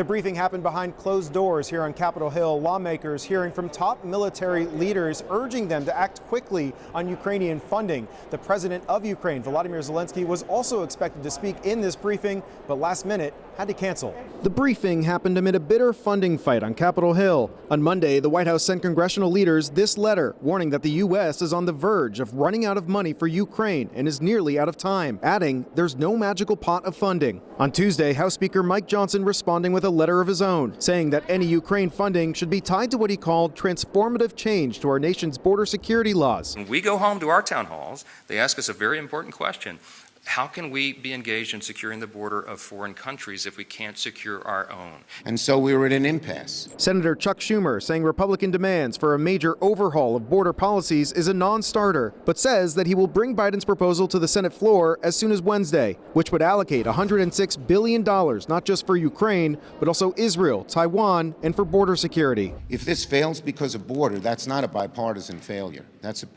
The briefing happened behind closed doors here on Capitol Hill. Lawmakers hearing from top military leaders urging them to act quickly on Ukrainian funding. The president of Ukraine, Volodymyr Zelensky, was also expected to speak in this briefing, but last minute had to cancel. The briefing happened amid a bitter funding fight on Capitol Hill. On Monday, the White House sent congressional leaders this letter warning that the U.S. is on the verge of running out of money for Ukraine and is nearly out of time, adding there's no magical pot of funding. On Tuesday, House Speaker Mike Johnson responding with a letter of his own, saying that any Ukraine funding should be tied to what he called transformative change to our nation's border security laws. When we go home to our town halls, they ask us a very important question. How can we be engaged in securing the border of foreign countries if we can't secure our own? And so we were at an impasse. Senator Chuck Schumer saying Republican demands for a major overhaul of border policies is a non-starter, but says that he will bring Biden's proposal to the Senate floor as soon as Wednesday, which would allocate $106 billion, not just for Ukraine, but also Israel, Taiwan, and for border security. If this fails because of border, that's not a bipartisan failure. That's a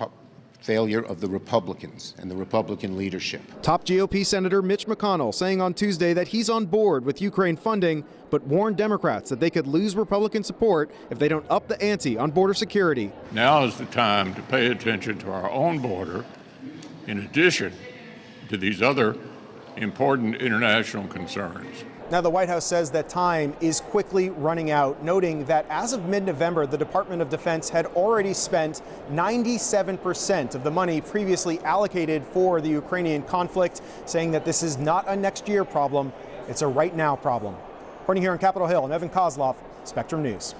failure of the Republicans and the Republican leadership. Top GOP Senator Mitch McConnell saying on Tuesday that he's on board with Ukraine funding, but warned Democrats that they could lose Republican support if they don't up the ante on border security. Now is the time to pay attention to our own border, in addition to these other important international concerns. Now, the White House says that time is quickly running out, noting that as of mid-November, the Department of Defense had already spent 97% of the money previously allocated for the Ukrainian conflict, saying that this is not a next year problem, it's a right now problem. Reporting here on Capitol Hill, I'm Evan Koslof, Spectrum News.